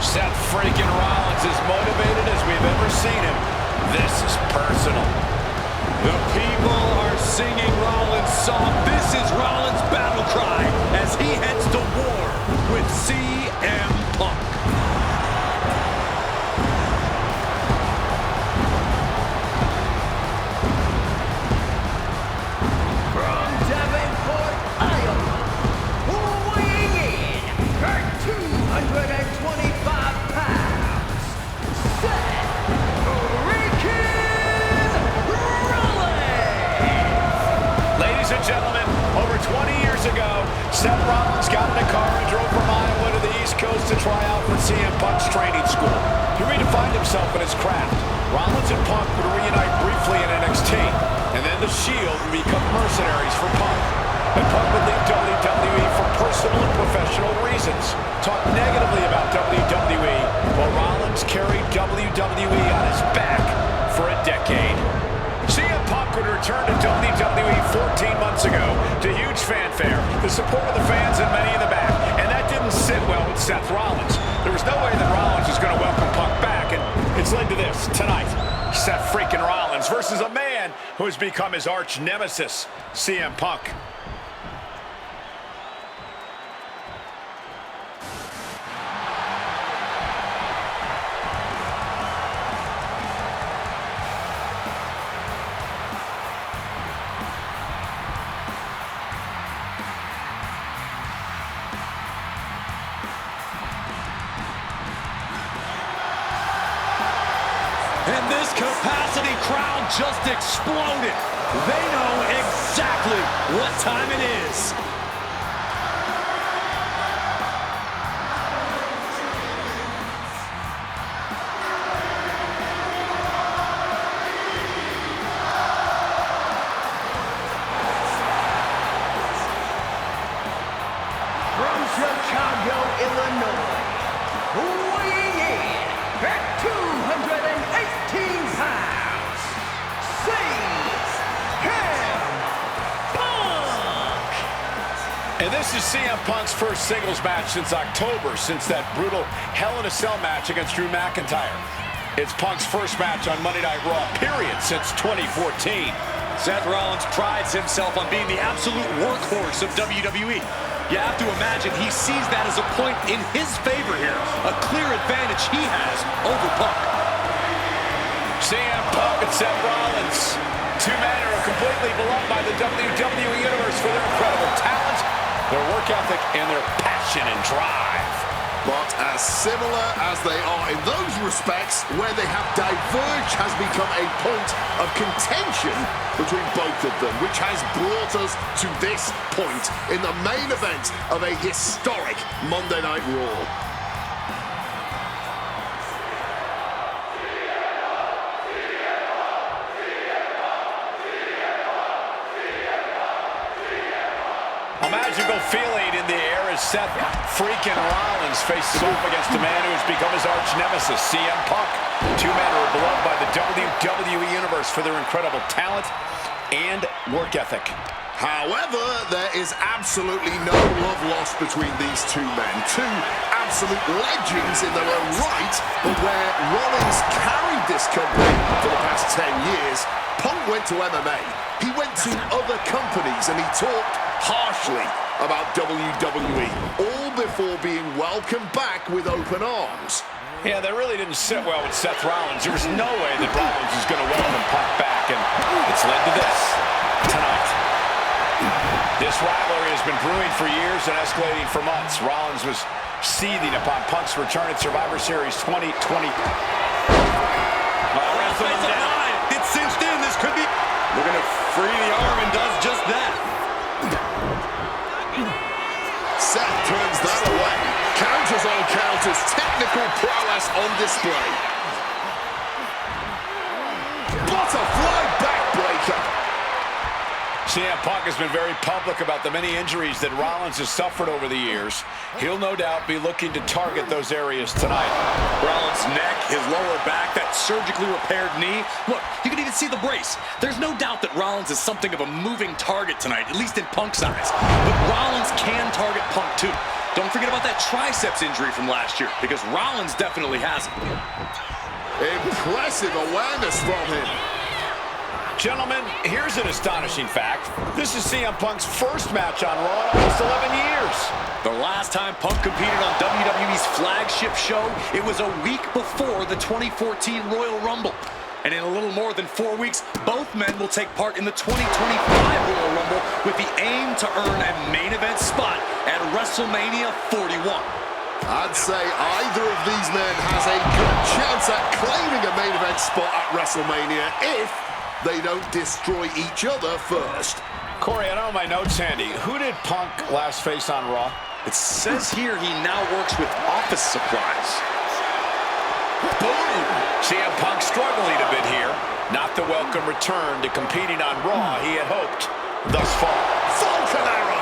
Seth freaking Rollins is motivated as we've ever seen him. This is personal. The people are singing Rollins' song. This is Rollins' battle cry as he heads to war with CM Punk. From Davenport, Iowa, weighing in at 225 pounds, Seth freaking Rollins! Ladies and gentlemen, over 20 years ago, Seth Rollins got in a car and drove from Iowa to the East Coast to try out for CM Punk's training school. He redefined himself in his craft. Rollins and Punk would reunite briefly in NXT, and then the Shield would become mercenaries for Punk. And Punk would leave WWE for personal and professional reasons. Talk negatively about WWE, while Rollins carried WWE on his back for a decade. CM Punk would return to WWE 14 months ago to huge fanfare, the support of the fans and many in the back, and that didn't sit well with Seth Rollins. There was no way that Rollins was going to welcome Punk back, and it's led to this tonight. Seth freaking Rollins versus a man who has become his arch nemesis, CM Punk. And this capacity crowd just exploded. They know exactly what time it is. From Chicago, Illinois, weighing in at 218 pounds, CM Punk! And this is CM Punk's first singles match since October, since that brutal Hell in a Cell match against Drew McIntyre. It's Punk's first match on Monday Night Raw, period, since 2014. Seth Rollins prides himself on being the absolute workhorse of WWE. You have to imagine he sees that as a point in his favor here. A clear advantage he has over Punk. CM Punk and Seth Rollins, two men who are completely beloved by the WWE Universe for their incredible talent, their work ethic, and their passion and drive. But as similar as they are in those respects, where they have diverged has become a point of contention between both of them, which has brought us to this point in the main event of a historic Monday Night Raw. A magical feeling in the air as Seth freaking Rollins faces off against a man who has become his arch nemesis, CM Punk. Two men who are beloved by the WWE Universe for their incredible talent and work ethic. However, there is absolutely no love lost between these two men. Two absolute legends in their own right, but where Rollins carried this company for the past 10 years, Punk went to MMA. He went to other companies and he talked harshly about WWE, all before being welcomed back with open arms. Yeah, that really didn't sit well with Seth Rollins. There was no way that Rollins was going to welcome Punk back, and it's led to this tonight. This rivalry has been brewing for years and escalating for months. Rollins was seething upon Punk's return at Survivor Series 2020. It's cinched in. This could be... Looking to free the arm and does just that. Seth turns that away. Counters on counters. Technical prowess on display. Butterfly backbreaker. CM Punk has been very public about the many injuries that Rollins has suffered over the years. He'll no doubt be looking to target those areas tonight. Rollins' neck, his lower back, that surgically repaired knee. Look, you can even see the brace. There's no doubt that Rollins is something of a moving target tonight, at least in Punk's eyes. But Rollins can target Punk too. Don't forget about that triceps injury from last year, because Rollins definitely has it. Impressive awareness from him. Gentlemen, here's an astonishing fact. This is CM Punk's first match on Raw in almost 11 years. The last time Punk competed on WWE's flagship show, it was a week before the 2014 Royal Rumble. And in a little more than 4 weeks, both men will take part in the 2025 Royal Rumble with the aim to earn a main event spot at WrestleMania 41. I'd say either of these men has a good chance at claiming a main event spot at WrestleMania if they don't destroy each other first. Corey, I don't have my notes handy. Who did Punk last face on Raw? It says here he now works with office supplies. Boom! CM Punk struggling a bit here. Not the welcome return to competing on Raw he had hoped thus far. Falcon Arrow!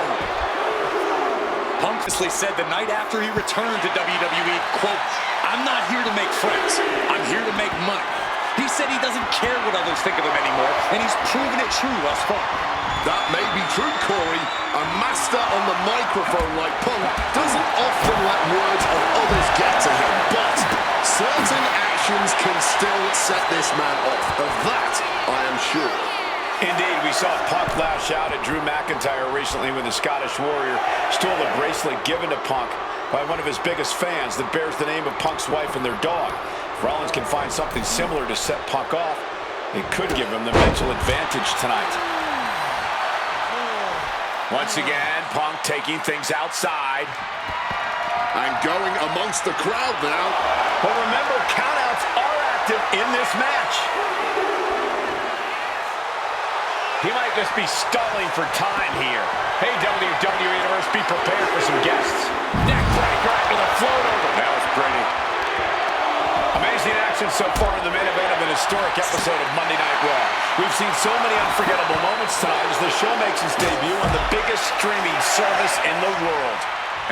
Punk said the night after he returned to WWE, quote, "I'm not here to make friends. I'm here to make money." He said he doesn't care what others think of him anymore, and he's proven it true thus far. That may be true, Corey. A master on the microphone like Punk doesn't often let words of others get to him, but certain actions can still set this man off. Of that, I am sure. Indeed, we saw Punk lash out at Drew McIntyre recently when the Scottish Warrior stole a bracelet given to Punk by one of his biggest fans that bears the name of Punk's wife and their dog. If Rollins can find something similar to set Punk off, it could give him the mental advantage tonight. Once again, Punk taking things outside. And going amongst the crowd now. But remember, countouts are active in this match. He might just be stalling for time here. Hey, WWE Universe, be prepared for some guests. Neck breaker after the float over. That was pretty. Amazing action so far in the main event of an historic episode of Monday Night Raw. We've seen so many unforgettable moments tonight as the show makes its debut on the biggest streaming service in the world.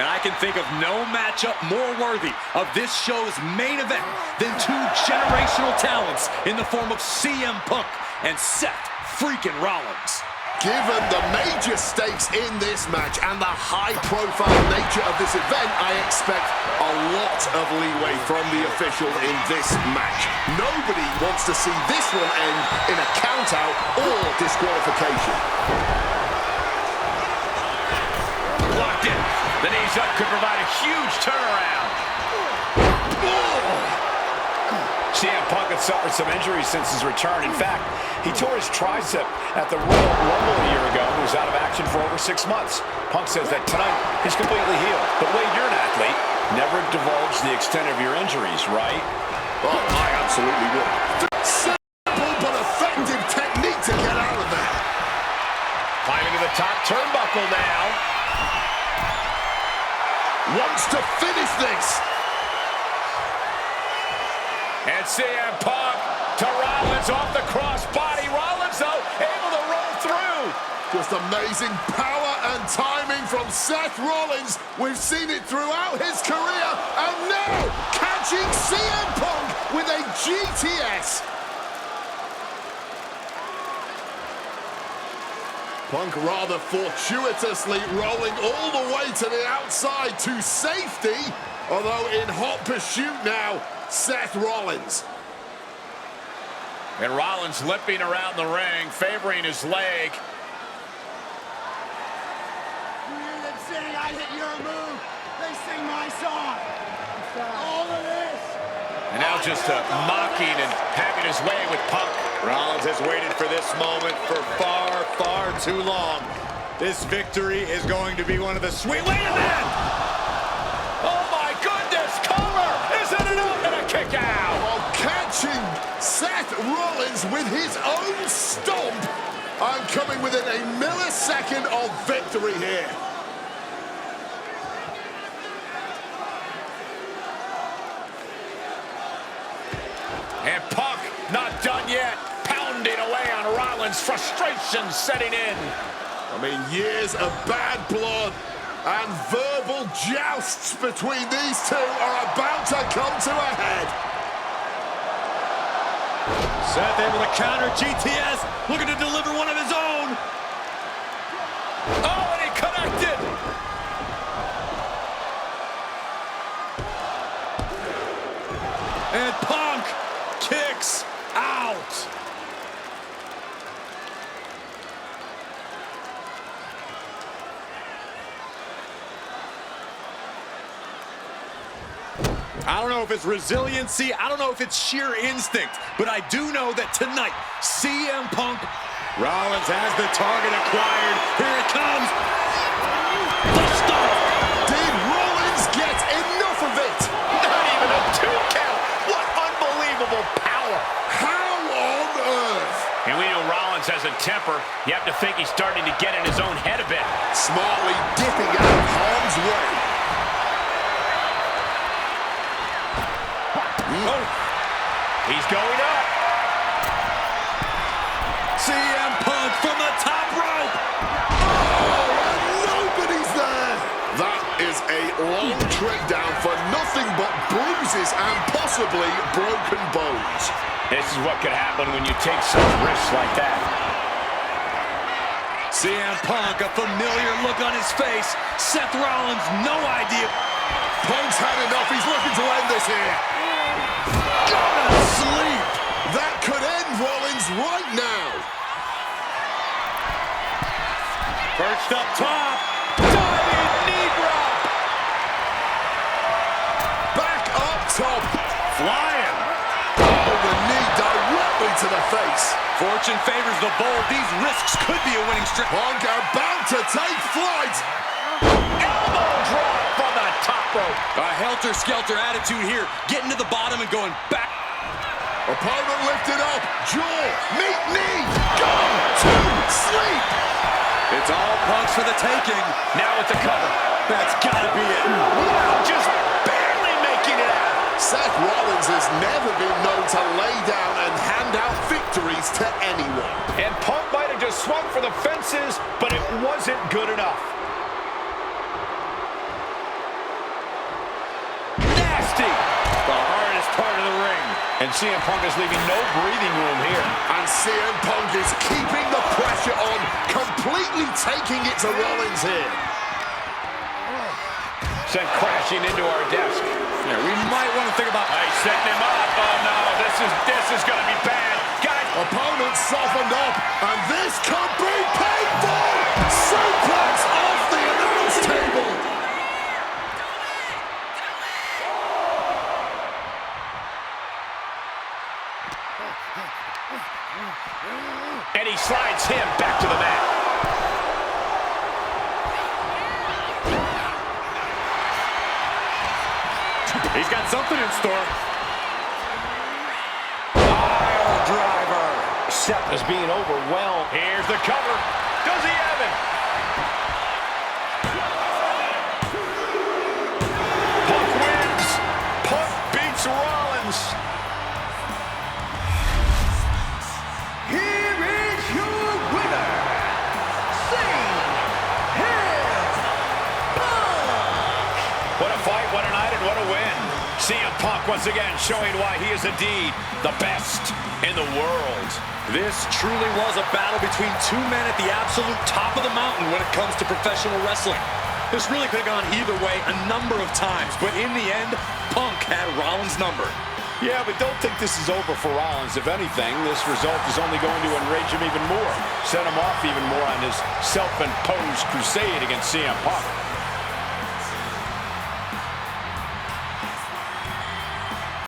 And I can think of no matchup more worthy of this show's main event than two generational talents in the form of CM Punk and Seth freaking Rollins. Given the major stakes in this match and the high-profile nature of this event, I expect a lot of leeway from the official in this match. Nobody wants to see this one end in a count-out or disqualification. Locked in. The knees up could provide a huge turnaround. CM Punk had suffered some injuries since his return. In fact, he tore his tricep at the Royal Rumble a year ago and was out of action for over 6 months. Punk says that tonight he's completely healed. But Wade, you're an athlete. Never divulge the extent of your injuries, right? Oh, I absolutely would. Simple but effective technique to get out of there. Climbing to the top turnbuckle now. Wants to finish this. And CM Punk to Rollins off the crossbody. Rollins, though, able to roll through. Just amazing power and timing from Seth Rollins. We've seen it throughout his career. And now, catching CM Punk with a GTS. Punk rather fortuitously rolling all the way to the outside to safety. Although in hot pursuit now, Seth Rollins. And Rollins limping around the ring, favoring his leg. You hear them saying, I hit your move, they sing my song. All of this. And now just mocking and having his way with Punk. Rollins has waited for this moment for far, far too long. This victory is going to be one of the sweet... Wait a minute! Oh my goodness! Cover! Isn't it up? And a kick out! While catching Seth Rollins with his own stomp. I'm coming within a millisecond of victory here. And Punk not done yet. Pounding away on Rollins. Frustration setting in. I mean, years of bad blood and verbal jousts between these two are about to come to a head. Seth able to counter GTS, looking to deliver one of his own. Oh, and he connected. And Punk kicks out. I don't know if it's resiliency, I don't know if it's sheer instinct, but I do know that tonight, CM Punk, Rollins has the target acquired. Here it comes. the start. Did Rollins get enough of it? Not even a 2 count. What unbelievable power. How on earth? And we know Rollins has a temper. You have to think he's starting to get in his own head a bit. Smartly dipping out of harm's way. Oh, he's going up. CM Punk from the top rope. Oh, and nobody's there. That is a long trek down for nothing but bruises and possibly broken bones. This is what could happen when you take such risks like that. CM Punk, a familiar look on his face. Seth Rollins, no idea. Punk's had enough. He's looking to end this here. Gonna sleep. That could end Rollins right now. Perched up top. Diving knee drop. Back up top. Flying. Oh, the knee directly to the face. Fortune favors the bold. These risks could be a winning streak. Punk about to take flight. Elbow drop from the top rope. A helter-skelter attitude here. Getting to the bottom and going back. Opponent lifted up. Jaw. Meet knee. Gone to sleep. It's all Punk's for the taking. Now it's a cover. That's gotta be it. Wow, just barely making it out. Seth Rollins has never been known to lay down and hand out victories to anyone. And Punk might have just swung for the fences, but it wasn't good enough. Nasty. The hardest part of the ring. And CM Punk is leaving no breathing room here. And CM Punk is keeping the pressure on, completely taking it to Rollins here. Sent crashing into our desk. Yeah, we might want to think about... He's setting him up. Oh, no. This is going to be bad. Guys. Opponent softened up, and this could be painful. Suplex off the announce table. And he slides him back to the mat. He's got something in store. Pile driver. Seth is being overwhelmed. Here's the cover. Does he have it? Punk wins. Punk beats Rollins. Here is your winner, CM Punk. What a fight, what a night, and what a win. CM Punk once again showing why he is indeed the best in the world. This truly was a battle between two men at the absolute top of the mountain when it comes to professional wrestling. This really could have gone either way a number of times, but in the end, Punk had Rollins' number. Yeah, but don't think this is over for Rollins. If anything, this result is only going to enrage him even more, set him off even more on his self-imposed crusade against CM Punk.